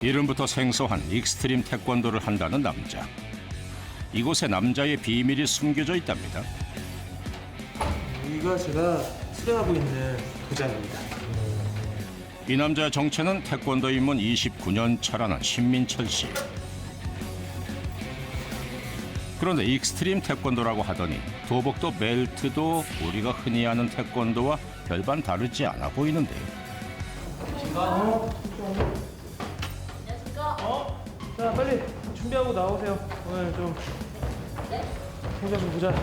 이름부터 생소한 익스트림 태권도를 한다는 남자. 이곳에 남자의 비밀이 숨겨져 있답니다. 여기가 제가 수련하고 있는 도장입니다. 이 남자의 정체는 태권도 입문 29년 차라는 신민철 씨. 그런데 익스트림 태권도라고 하더니 도복도 벨트도 우리가 흔히 아는 태권도와 별반 다르지 않아 보이는데요. 자, 빨리 준비하고 나오세요. 오늘 좀 동작 좀 보자.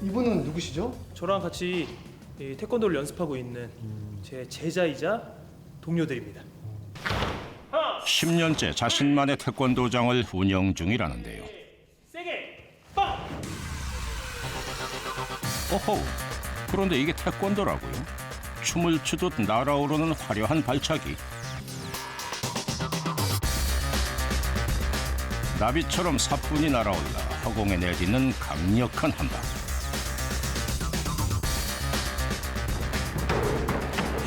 이분은 누구시죠? 저랑 같이 이 태권도를 연습하고 있는 제 제자이자 동료들입니다. 10년째 자신만의 태권도장을 운영 중이라는데요. 세게 빵! 오호, 그런데 이게 태권도라고요? 춤을 추듯 날아오르는 화려한 발차기. 나비처럼 사뿐히 날아올라 허공에 내딛는 강력한 한방.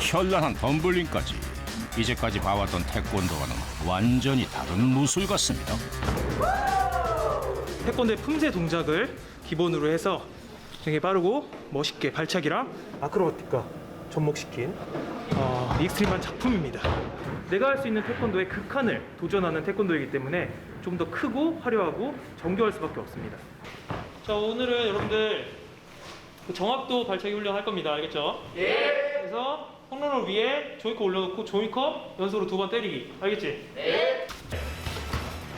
현란한 덤블링까지. 이제까지 봐왔던 태권도와는 완전히 다른 무술 같습니다. 태권도의 품새 동작을 기본으로 해서 되게 빠르고 멋있게 발차기랑 아크로바틱과 접목시킨 익스트림한 작품입니다. 내가 할 수 있는 태권도의 극한을 도전하는 태권도이기 때문에 좀 더 크고 화려하고 정교할 수밖에 없습니다. 자, 오늘은 여러분들 정확도 발차기 훈련 할 겁니다. 알겠죠? 예. 그래서 홈런을 위에 조이컵 올려놓고 조이컵 연속으로 2번 때리기. 알겠지? 네.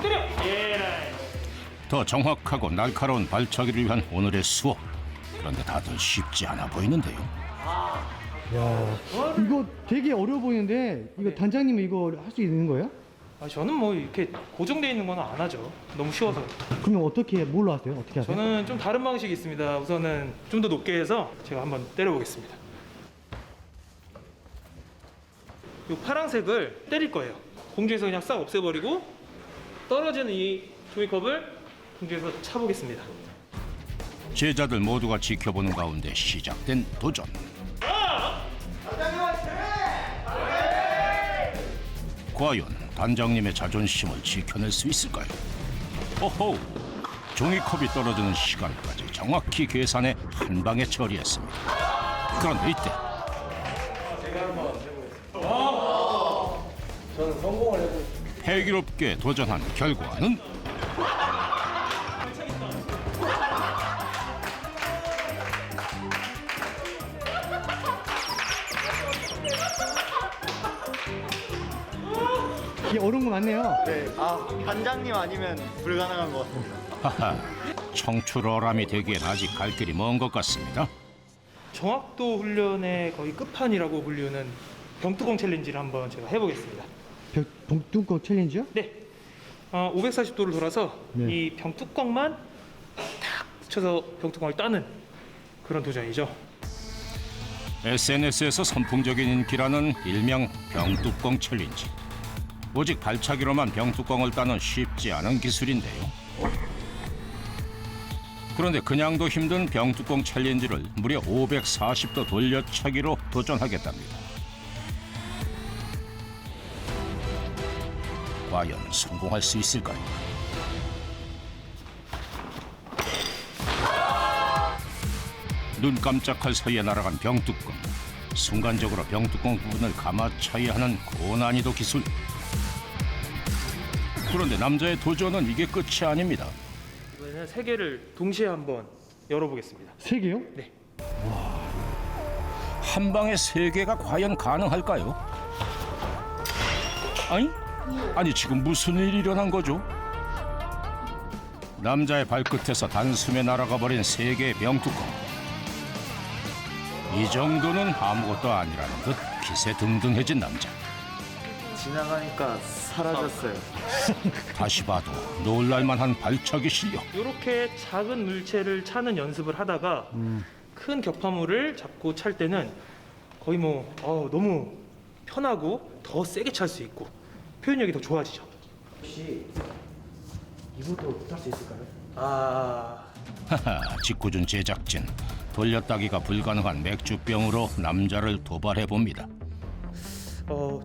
때려. 예. 더 정확하고 날카로운 발차기를 위한 오늘의 수업. 그런데 다들 쉽지 않아 보이는데요. 야, 이거 되게 어려워 보이는데 이거 단장님이 이거 할 수 있는 거예요? 저는 뭐 이렇게 고정되어 있는 건 안 하죠. 너무 쉬워서. 그러면 어떻게 뭘로 하세요? 어떻게 하세요? 저는 좀 다른 방식이 있습니다. 우선은 좀 더 높게 해서 제가 한번 때려보겠습니다. 이 파란색을 때릴 거예요. 공중에서 그냥 싹 없애버리고 떨어지는 이 종이컵을 공중에서 차보겠습니다. 제자들 모두가 지켜보는 가운데 시작된 도전. 과연 단장님의 자존심을 지켜낼 수 있을까요? 오호! 종이컵이 떨어지는 시간까지 정확히 계산해 한 방에 처리했습니다. 그런데 이때 저는 성공을 해보고 패기롭게 도전한 결과는 이게 어려운 거 맞네요. 네, 단장님 아니면 불가능한 것 같습니다. 하하, 청출어람이 되기엔 아직 갈 길이 먼 것 같습니다. 정확도 훈련의 거의 끝판이라고 불리는 병뚜껑 챌린지를 한번 제가 해보겠습니다. 봉뚜껑 챌린지요? 네. 540도를 돌아서 네. 이 병뚜껑만 탁 붙여서 병뚜껑을 따는 그런 도전이죠. SNS에서 선풍적인 인기라는 일명 병뚜껑 챌린지. 오직 발차기로만 병뚜껑을 따는 쉽지 않은 기술인데요. 그런데 그냥도 힘든 병뚜껑 챌린지를 무려 540도 돌려차기로 도전하겠답니다. 과연 성공할 수 있을까요? 눈 깜짝할 사이에 날아간 병뚜껑. 순간적으로 병뚜껑 부분을 감아차야 하는 고난이도 기술. 그런데 남자의 도전은 이게 끝이 아닙니다. 이번에는 3개를 동시에 한번 열어보겠습니다. 3개요? 네. 한 방에 3개가 과연 가능할까요? 아니 지금 무슨 일이 일어난 거죠? 남자의 발끝에서 단숨에 날아가 버린 3개의 병뚜껑. 이 정도는 아무것도 아니라는 듯 기세등등해진 남자. 지나가니까 사라졌어요. 다시 봐도 놀랄만한 발차기 실력. 이렇게 작은 물체를 차는 연습을 하다가 큰 격파물을 잡고 찰 때는 거의 너무 편하고 더 세게 찰 수 있고 표현력이 더 좋아지죠. 혹시 이것도 딸 수 있을까요? 하하, 짓궂은 제작진. 돌려따기가 불가능한 맥주병으로 남자를 도발해봅니다.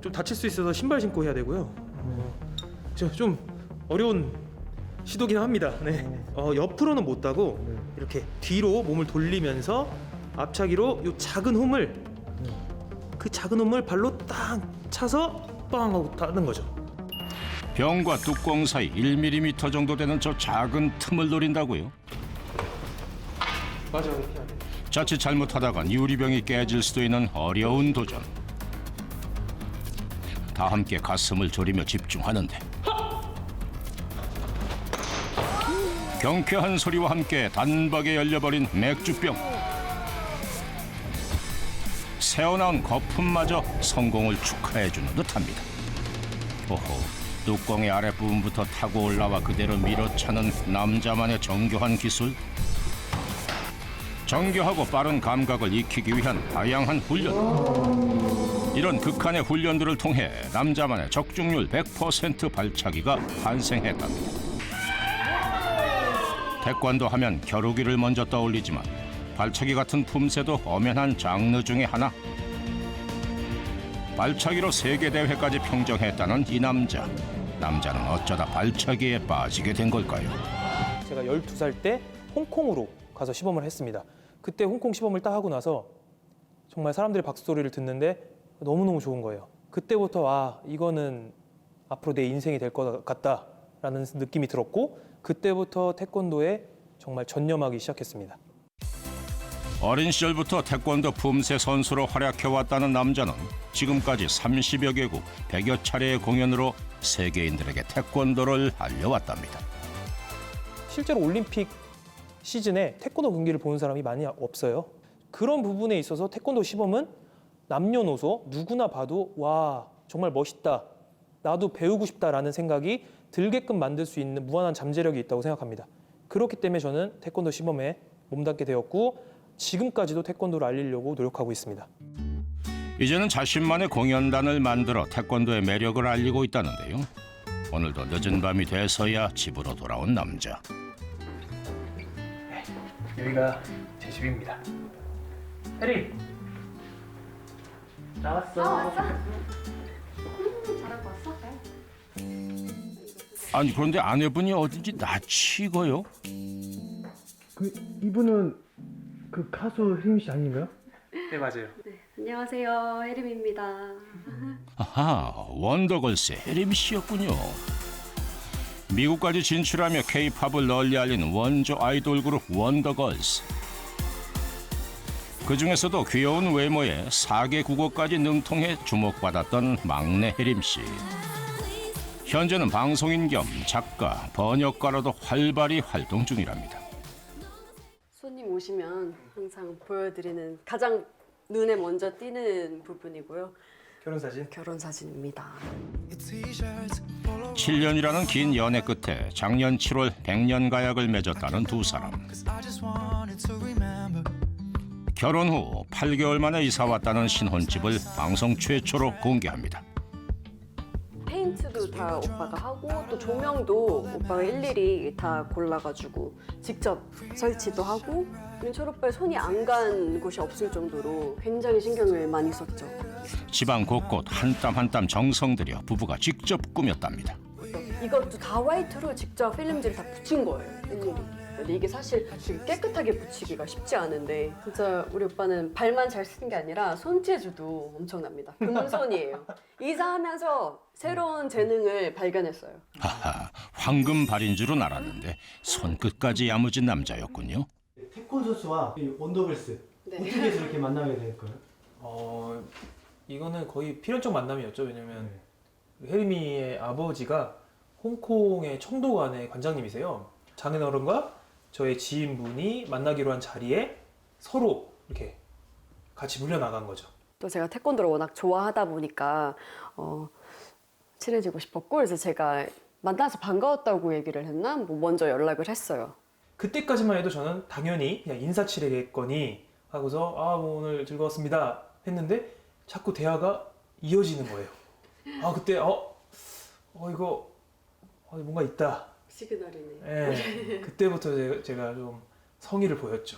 좀 다칠 수 있어서 신발 신고 해야 되고요. 좀 어려운 시도긴 합니다. 네. 옆으로는 못 따고 이렇게 뒤로 몸을 돌리면서 앞차기로 이 작은 홈을 그 작은 홈을 발로 딱 차서 빵 하고 따는 거죠. 병과 뚜껑 사이 1mm 정도 되는 저 작은 틈을 노린다고요? 맞아요. 이렇게 해야 돼. 자칫 잘못하다간 유리병이 깨질 수도 있는 어려운 도전. 다 함께 가슴을 졸이며 집중하는데 경쾌한 소리와 함께 단박에 열려버린 맥주병. 새어나온 거품마저 성공을 축하해주는 듯합니다. 오호, 뚜껑의 아랫부분부터 타고 올라와 그대로 밀어차는 남자만의 정교한 기술. 정교하고 빠른 감각을 익히기 위한 다양한 훈련. 이런 극한의 훈련들을 통해 남자만의 적중률 100% 발차기가 탄생했답니다. 태권도 하면 겨루기를 먼저 떠올리지만 발차기 같은 품새도 엄연한 장르 중에 하나. 발차기로 세계대회까지 평정했다는 이 남자. 남자는 어쩌다 발차기에 빠지게 된 걸까요? 제가 12살 때 홍콩으로 가서 시범을 했습니다. 그때 홍콩 시범을 딱 하고 나서 정말 사람들의 박수소리를 듣는데 너무너무 좋은 거예요. 그때부터 아, 이거는 앞으로 내 인생이 될 것 같다라는 느낌이 들었고 그때부터 태권도에 정말 전념하기 시작했습니다. 어린 시절부터 태권도 품새 선수로 활약해왔다는 남자는 지금까지 30여 개국 100여 차례의 공연으로 세계인들에게 태권도를 알려왔답니다. 실제로 올림픽 시즌에 태권도 경기를 보는 사람이 많이 없어요. 그런 부분에 있어서 태권도 시범은 남녀노소 누구나 봐도 와 정말 멋있다. 나도 배우고 싶다라는 생각이 들게끔 만들 수 있는 무한한 잠재력이 있다고 생각합니다. 그렇기 때문에 저는 태권도 시범에 몸담게 되었고 지금까지도 태권도를 알리려고 노력하고 있습니다. 이제는 자신만의 공연단을 만들어 태권도의 매력을 알리고 있다는데요. 오늘도 늦은 밤이 돼서야 집으로 돌아온 남자. 여기가 제 집입니다. 혜리 나왔어. 왔어? 잘하고 왔어? 아니 그런데 아내분이 어딘지 낯이 익어요? 그 이분은 그 가수 혜림 씨 아닌가요? 네 맞아요. 네, 안녕하세요. 혜림입니다. 아하, 원더걸스의 혜림 씨였군요. 미국까지 진출하며 K-팝을 널리 알린 원조 아이돌 그룹 원더걸스. 그중에서도 귀여운 외모에 4개 국어까지 능통해 주목받았던 막내 혜림 씨. 현재는 방송인 겸 작가, 번역가로도 활발히 활동 중이랍니다. 손님 오시면 항상 보여드리는 가장 눈에 먼저 띄는 부분이고요. 결혼사진. 결혼사진입니다. 7년이라는 긴 연애 끝에 작년 7월 100년 가약을 맺었다는 두 사람. 결혼 후 8개월 만에 이사 왔다는 신혼집을 방송 최초로 공개합니다. 페인트도 다 오빠가 하고 또 조명도 오빠가 일일이 다 골라가지고 직접 설치도 하고 초록별 손이 안 간 곳이 없을 정도로 굉장히 신경을 많이 썼죠. 집안 곳곳 한 땀 한 땀 정성 들여 부부가 직접 꾸몄답니다. 이것도 다 화이트로 직접 필름지를 다 붙인 거예요. 일일이. 근데 이게 사실 되게 깨끗하게 붙이기가 쉽지 않은데 진짜 우리 오빠는 발만 잘 쓰는 게 아니라 손재주도 엄청납니다. 금손이에요. 이사하면서 새로운 재능을 발견했어요. 하하, 황금 발인 줄은 알았는데 손끝까지 야무진 남자였군요. 태권 선수와 이 원더걸스 네. 어떻게 해서 이렇게 만나게 될까요? 이거는 거의 필연적 만남이었죠. 왜냐면 혜림이의 아버지가 홍콩의 청도관의 관장님이세요. 장인어른과 저의 지인분이 만나기로 한 자리에 서로 이렇게 같이 물려나간 거죠. 또 제가 태권도를 워낙 좋아하다 보니까 친해지고 싶었고 그래서 제가 만나서 반가웠다고 얘기를 했나? 뭐 먼저 연락을 했어요. 그때까지만 해도 저는 당연히 그냥 인사치레겠거니 하고서 뭐 오늘 즐거웠습니다 했는데 자꾸 대화가 이어지는 거예요. 그때 이거 뭔가 있다. 시그널이네. 예, 그때부터 제가 좀 성의를 보였죠.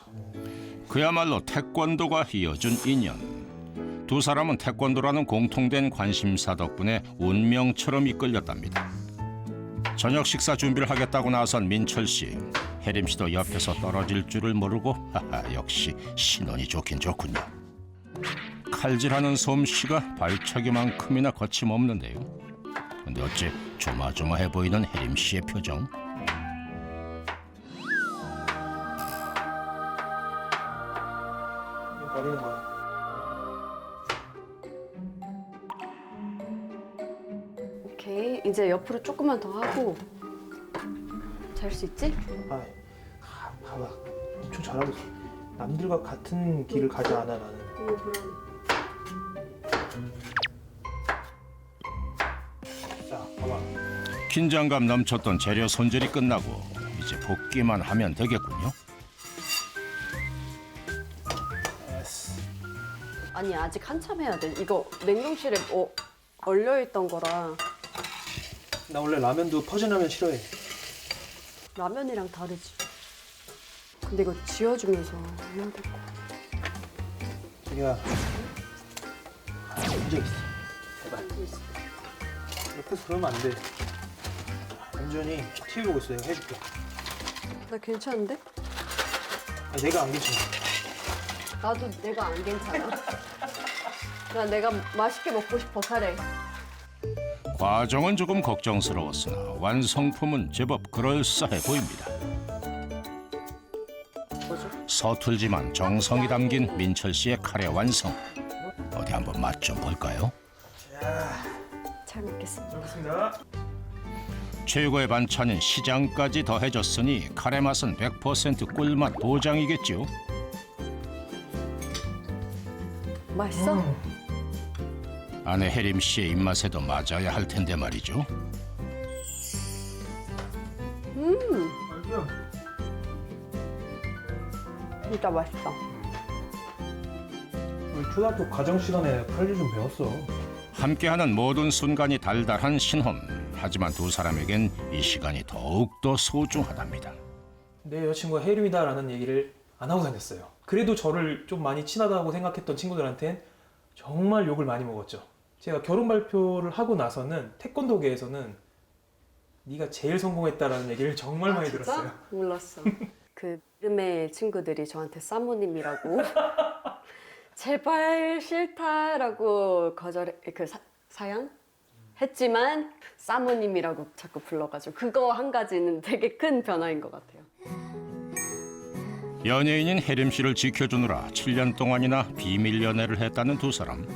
그야말로 태권도가 이어준 인연. 두 사람은 태권도라는 공통된 관심사 덕분에 운명처럼 이끌렸답니다. 저녁 식사 준비를 하겠다고 나선 민철 씨. 혜림 씨도 옆에서 떨어질 줄을 모르고 하하, 역시 신혼이 좋긴 좋군요. 칼질하는 솜씨가 발차기만큼이나 거침없는데요. 근데 어째 조마조마해 보이는 혜림 씨의 표정? 버리는 거야. 오케이, 이제 옆으로 조금만 더 하고 잘 수 있지? 봐봐. 엄청 잘하고 있어. 남들과 같은 길을 가지 않아 나는. 자, 봐봐. 긴장감 넘쳤던 재료 손질이 끝나고 이제 볶기만 하면 되겠군요. 아니 아직 한참 해야 돼. 이거 냉동실에 얼려 있던 거라 나 원래 라면도 퍼진라면 싫어해. 라면이랑 다르지. 근데 이거 지어주면서 해야 될 거. 자기야. 앉아 있어. 제발. 옆에서 그러면 안 돼. 완전히 TV 보고 있어. 내가 해줄게. 나 괜찮은데? 내가 안 괜찮아. 나도 내가 안 괜찮아. 내가 맛있게 먹고 싶어 카레. 과정은 조금 걱정스러웠으나 완성품은 제법 그럴싸해 보입니다. 서툴지만 정성이 담긴 민철 씨의 카레 완성. 어디 한번 맛 좀 볼까요? 잘 먹겠습니다. 알겠습니다. 최고의 반찬인 시장까지 더해졌으니 카레 맛은 100% 꿀맛 보장이겠죠. 맛있어? 아내 혜림 씨의 입맛에도 맞아야 할 텐데 말이죠. 진짜 맛있다. 우리 초등학교 과정 시간에 칼질 좀 배웠어. 함께하는 모든 순간이 달달한 신혼. 하지만 두 사람에겐 이 시간이 더욱더 소중하답니다. 내 여자친구가 혜림이다라는 얘기를 안 하고 다녔어요. 그래도 저를 좀 많이 친하다고 생각했던 친구들한텐 정말 욕을 많이 먹었죠. 제가 결혼 발표를 하고 나서는 태권도계에서는 네가 제일 성공했다라는 얘기를 정말 많이 진짜? 들었어요. 몰랐어. 그 이름의 친구들이 저한테 사모님이라고 제발 싫다라고 사양 했지만 사모님이라고 자꾸 불러가지고 그거 한 가지는 되게 큰 변화인 것 같아요. 연예인인 혜림 씨를 지켜주느라 7년 동안이나 비밀 연애를 했다는 두 사람.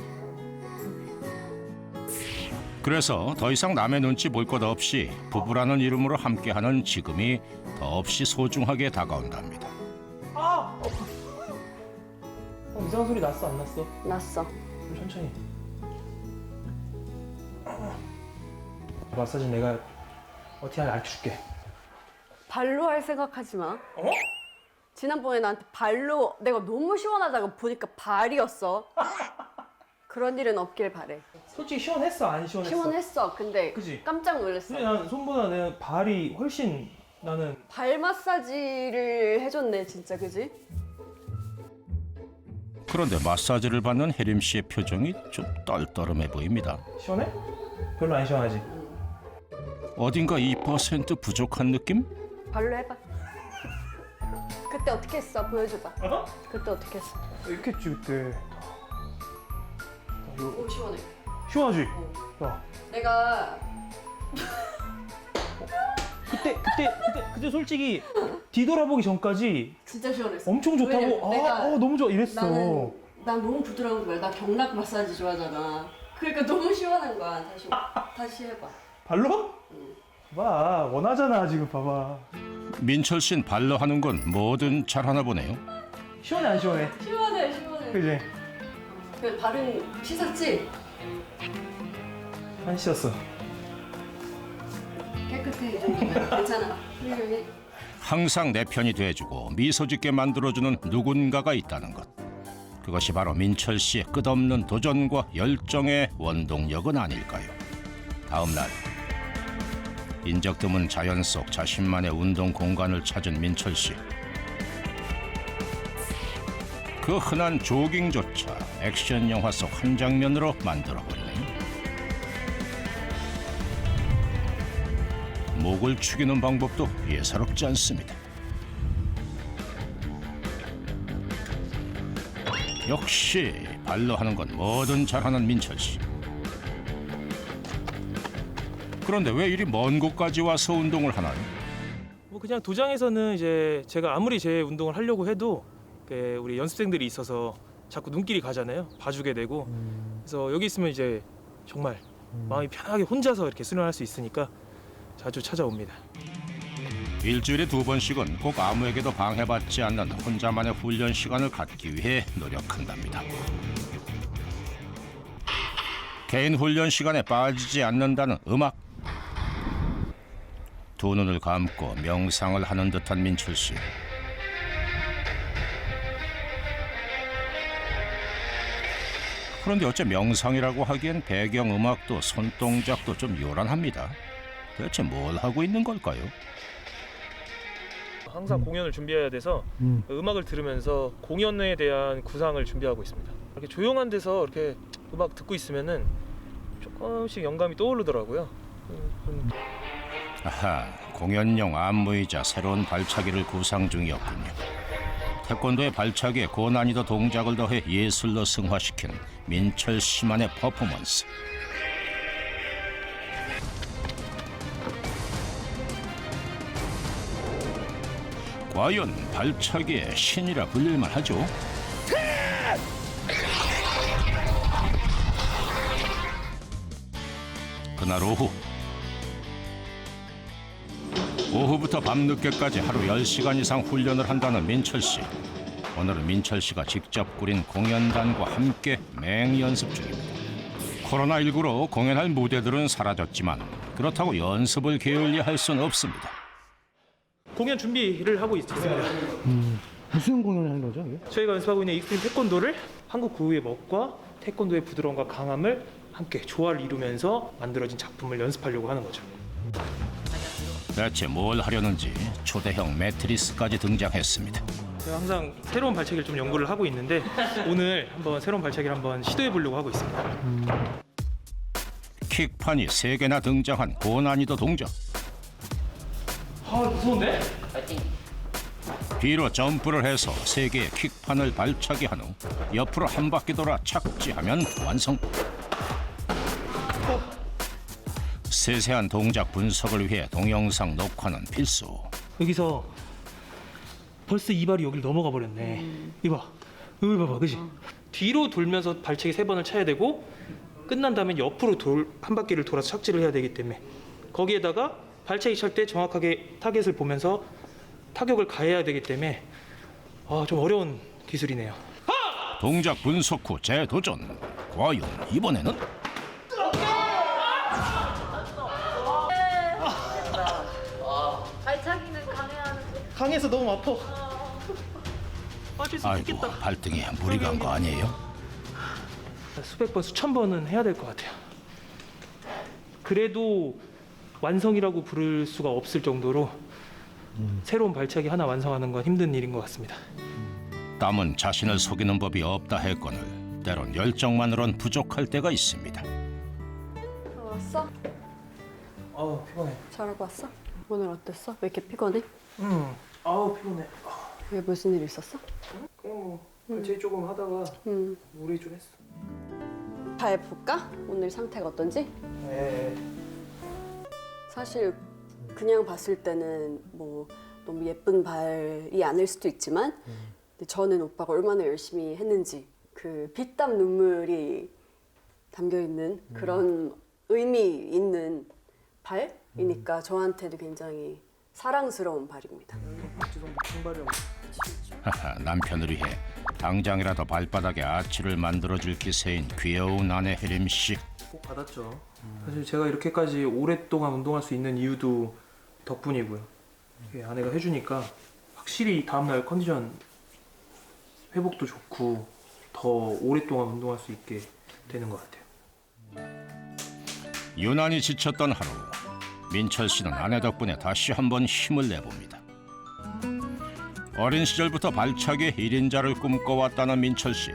그래서 더 이상 남의 눈치 볼 것 없이 부부라는 이름으로 함께하는 지금이 더없이 소중하게 다가온답니다. 이상한 소리 났어 안 났어? 났어. 좀 천천히. 마사지 내가 어떻게 하는지 알려줄게. 발로 할 생각하지 마. 어? 지난번에 나한테 발로 내가 너무 시원하다고 보니까 발이었어. 그런 일은 없길 바래. 솔직히 시원했어 안 시원했어? 시원했어. 근데 그치? 깜짝 놀랐어. 근데 난 손보다 내 발이 훨씬 나는 발 마사지를 해줬네 진짜 그지? 그런데 마사지를 받는 혜림 씨의 표정이 좀 떨떠름해 보입니다. 시원해? 별로 안 시원하지? 어딘가 2% 부족한 느낌? 발로 해봐. 그때 어떻게 했어? 보여줘봐. 어? 그때 어떻게 했어? 이렇게 했지 그때. 오 시원해. 시원하지? 야, 내가 그때 솔직히 뒤돌아보기 전까지 진짜 시원했어. 엄청 좋다고 왜냐면 내가 너무 좋아 이랬어. 난 너무 부드러운 거야. 나 경락 마사지 좋아하잖아. 그러니까 너무 시원한 거야. 다시 해봐. 발로? 봐 원하잖아 지금 봐봐. 민철 씨는 발로 하는 건 뭐든 잘하나 보네요. 시원해 안 시원해? 시원해. 그지? 그 발은 씻었지? 안 씻었어. 깨끗해 이 정도면 괜찮아. 훌륭해. 항상 내 편이 돼주고 미소 짓게 만들어주는 누군가가 있다는 것. 그것이 바로 민철 씨의 끝없는 도전과 열정의 원동력은 아닐까요? 다음 날 인적 드문 자연 속 자신만의 운동 공간을 찾은 민철 씨. 그 흔한 조깅조차 액션 영화 속 한 장면으로 만들어버리네요. 목을 축이는 방법도 예사롭지 않습니다. 역시 발로 하는 건 뭐든 잘하는 민철 씨. 그런데 왜 이리 먼 곳까지 와서 운동을 하나요? 뭐 그냥 도장에서는 이제 제가 아무리 제 운동을 하려고 해도 우리 연습생들이 있어서 자꾸 눈길이 가잖아요. 봐주게 되고. 그래서 여기 있으면 이제 정말 마음이 편하게 혼자서 이렇게 수련할 수 있으니까 자주 찾아옵니다. 일주일에 2번씩은 꼭 아무에게도 방해받지 않는 혼자만의 훈련 시간을 갖기 위해 노력한답니다. 개인 훈련 시간에 빠지지 않는다는 음악. 두 눈을 감고 명상을 하는 듯한 민철 씨. 그런데 어째 명상이라고 하기엔 배경음악도 손동작도 좀 요란합니다. 대체 뭘 하고 있는 걸까요? 항상 공연을 준비해야 돼서 음악을 들으면서 공연에 대한 구상을 준비하고 있습니다. 이렇게 조용한 데서 이렇게 음악 듣고 있으면은 조금씩 영감이 떠오르더라고요. 아하, 공연용 안무이자 새로운 발차기를 구상 중이었군요. 태권도의 발차기에 고난이도 동작을 더해 예술로 승화시킨 민철 씨만의 퍼포먼스. 과연 발차기의 신이라 불릴만 하죠? 그날 오후부터 밤늦게까지 하루 10시간 이상 훈련을 한다는 민철 씨. 오늘은 민철 씨가 직접 꾸린 공연단과 함께 맹연습 중입니다. 코로나19로 공연할 무대들은 사라졌지만 그렇다고 연습을 게을리 할 수는 없습니다. 공연 준비를 하고 있습니다. 무슨 공연을 하는 거죠? 이게? 저희가 연습하고 있는 익스트림 태권도를 한국 구의 멋과 태권도의 부드러움과 강함을 함께 조화를 이루면서 만들어진 작품을 연습하려고 하는 거죠. 대체 뭘 하려는지 초대형 매트리스까지 등장했습니다. 제가 항상 새로운 발차기를 좀 연구를 하고 있는데 오늘 한번 새로운 발차기를 한번 시도해 보려고 하고 있습니다. 킥판이 3개나 등장한 고난이도 동작. 아 무서운데? 뒤로 점프를 해서 3개의 킥판을 발차기한 후 옆으로 한 바퀴 돌아 착지하면 완성. 세세한 동작 분석을 위해 동영상 녹화는 필수. 여기서 벌써 이발이 여기를 넘어가 버렸네. 이봐, 여기 봐봐, 그지? 뒤로 돌면서 발차기 3번을 차야 되고 끝난 다음에 옆으로 한 바퀴를 돌아서 착지를 해야 되기 때문에 거기에다가 발차기 찰 때 정확하게 타겟을 보면서 타격을 가해야 되기 때문에 좀 어려운 기술이네요. 동작 분석 후 재도전. 과연 이번에는? 발차기는 강해야 하는데. 강해서 너무 아파. 빠질 수 아이고, 있겠다. 발등에 물이 간 거 아니에요? 수백 번, 수천 번은 해야 될 것 같아요. 그래도 완성이라고 부를 수가 없을 정도로 새로운 발차기 하나 완성하는 건 힘든 일인 것 같습니다. 땀은 자신을 속이는 법이 없다 했거늘 때론 열정만으론 부족할 때가 있습니다. 왔어? 피곤해. 잘하고 왔어? 오늘 어땠어? 왜 이렇게 피곤해? 피곤해. 왜 무슨 일 있었어? 그냥 발차기 조금 하다가 무리 좀 했어. 발 볼까? 오늘 상태가 어떤지? 네. 사실 그냥 봤을 때는 뭐 너무 예쁜 발이 아닐 수도 있지만 근데 저는 오빠가 얼마나 열심히 했는지 그 피땀 눈물이 담겨 있는 그런 의미 있는 발이니까 저한테도 굉장히 사랑스러운 발입니다. 하하, 남편을 위해 당장이라도 발바닥에 아치를 만들어줄 기세인 귀여운 아내 혜림 씨. 꼭 받았죠. 사실 제가 이렇게까지 오랫동안 운동할 수 있는 이유도 덕분이고요. 이게 아내가 해주니까 확실히 다음날 컨디션 회복도 좋고 더 오랫동안 운동할 수 있게 되는 것 같아요. 유난히 지쳤던 하루, 민철 씨는 아내 덕분에 다시 한번 힘을 내봅니다. 어린 시절부터 발차기 1인자를 꿈꿔왔다는 민철 씨.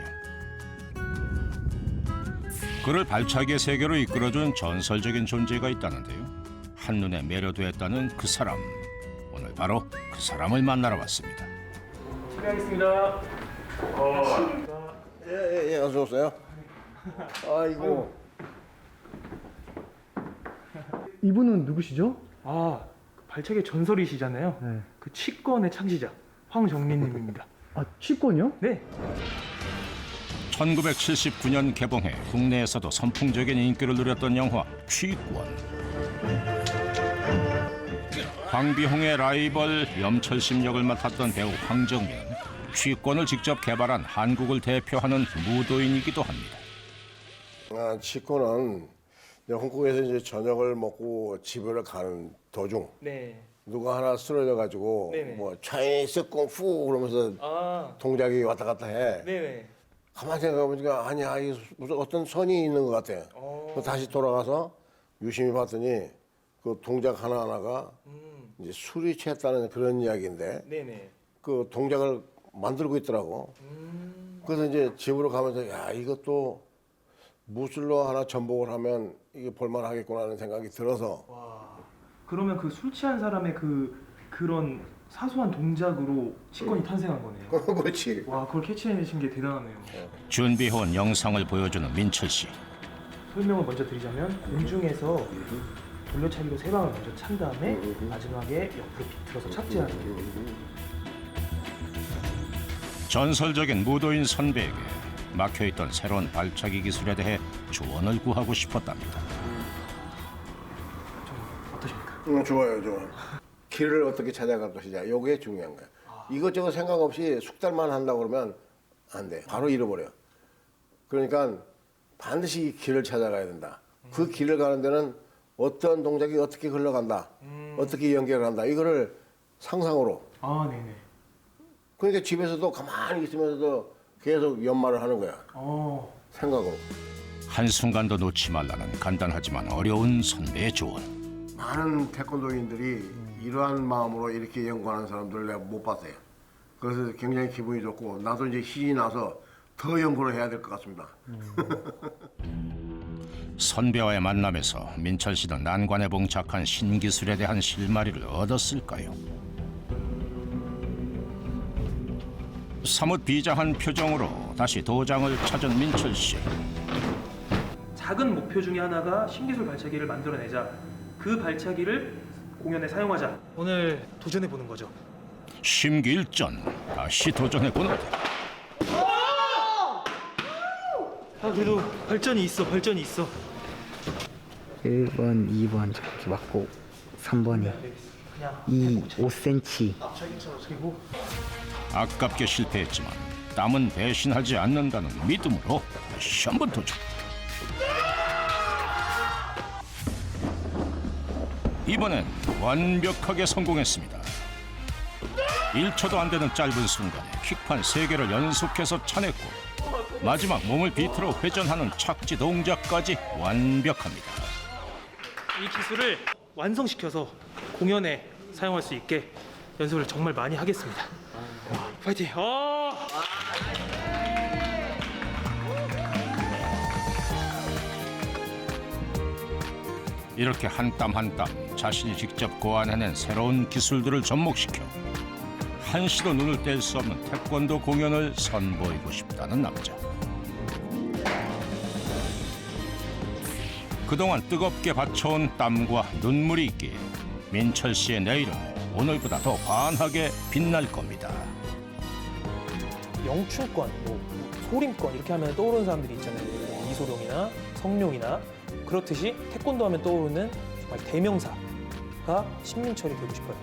그를 발차기의 세계로 이끌어준 전설적인 존재가 있다는데요. 한눈에 매료됐다는 그 사람. 오늘 바로 그 사람을 만나러 왔습니다. 실례하겠습니다. 예, 어서 오세요. 아이고. 이분은 누구시죠? 아, 발차기 전설이시잖아요. 네. 그 치권의 창시자 황정민님입니다. 아, 취권이요? 네. 1979년 개봉해 국내에서도 선풍적인 인기를 누렸던 영화 취권. 황비홍의 라이벌 염철심 역을 맡았던 배우 황정민은 취권을 직접 개발한 한국을 대표하는 무도인이기도 합니다. 치코는 홍콩에서 이제 저녁을 먹고 집을 가는 도중 네. 누가 하나 쓰러져 가지고 네네. 뭐 차이스 꽁푸 그러면서 아, 동작이 왔다 갔다 해. 네네. 가만히 생각해보니까 아니야, 이 무슨 어떤 선이 있는 것 같아. 그래서 다시 돌아가서 유심히 봤더니 그 동작 하나하나가 이제 술이 취했다는 그런 이야기인데 네네. 그 동작을 만들고 있더라고. 그래서 이제 집으로 가면서 야, 이것도 무술로 하나 전복을 하면 이게 볼만하겠구나 하는 생각이 들어서 그러면 그 술 취한 사람의 그런 사소한 동작으로 치권이 탄생한 거네요. 그렇지. 와, 그걸 캐치해내신 게 대단하네요. 준비해온 영상을 보여주는 민철 씨. 설명을 먼저 드리자면 공중에서 돌려차기로 세 방을 먼저 찬 다음에 마지막에 옆으로 비틀어서 착지하는 거예요. 전설적인 무도인 선배에게 막혀있던 새로운 발차기 기술에 대해 조언을 구하고 싶었답니다. 어떠십니까? 좋아요, 좋아. 길을 어떻게 찾아갈 것이냐, 이게 중요한 거야. 이것저것 생각 없이 숙달만 한다고 그러면 안 돼. 바로 잃어버려. 그러니까 반드시 길을 찾아가야 된다. 그 길을 가는 데는 어떤 동작이 어떻게 흘러간다, 어떻게 연결한다, 이거를 상상으로. 아, 네네. 그러니까 집에서도 가만히 있으면서도 계속 연마를 하는 거야. 생각으로. 한순간도 놓지 말라는 간단하지만 어려운 선배의 조언. 많은 태권도인들이 이러한 마음으로 이렇게 연구하는 사람들을 내가 못 봤어요. 그래서 굉장히 기분이 좋고 나도 이제 신이 나서 더 연구를 해야 될 것 같습니다. 선배와의 만남에서 민철 씨는 난관에 봉착한 신기술에 대한 실마리를 얻었을까요? 사뭇 비장한 표정으로 다시 도장을 찾은 민철 씨. 작은 목표 중에 하나가 신기술 발차기를 만들어내자. 그 발차기를 공연에 사용하자. 오늘 도전해 보는 거죠. 심기일전 다시 도전해보는데 아, 그래도 발전이 있어. 1번, 2번 저렇게 맞고 3번이 5cm. 그리고 아깝게 실패했지만 땀은 배신하지 않는다는 믿음으로 다시 한번 도전. 이번엔 완벽하게 성공했습니다. 1초도 안 되는 짧은 순간에 킥판 3개를 연속해서 차냈고 마지막 몸을 비틀어 회전하는 착지 동작까지 완벽합니다. 이 기술을 완성시켜서 공연에 사용할 수 있게 연습을 정말 많이 하겠습니다. 파이팅! 이렇게 한 땀 한 땀 자신이 직접 고안해낸 새로운 기술들을 접목시켜 한시도 눈을 뗄 수 없는 태권도 공연을 선보이고 싶다는 남자. 그동안 뜨겁게 바쳐온 땀과 눈물이 있기에 민철 씨의 내일은 오늘보다 더 환하게 빛날 겁니다. 영춘권, 소림권 이렇게 하면 떠오르는 사람들이 있잖아요. 이소룡이나 성룡이나 그렇듯이 태권도 하면 떠오르는 정말 대명사가 신민철이 되고 싶어요.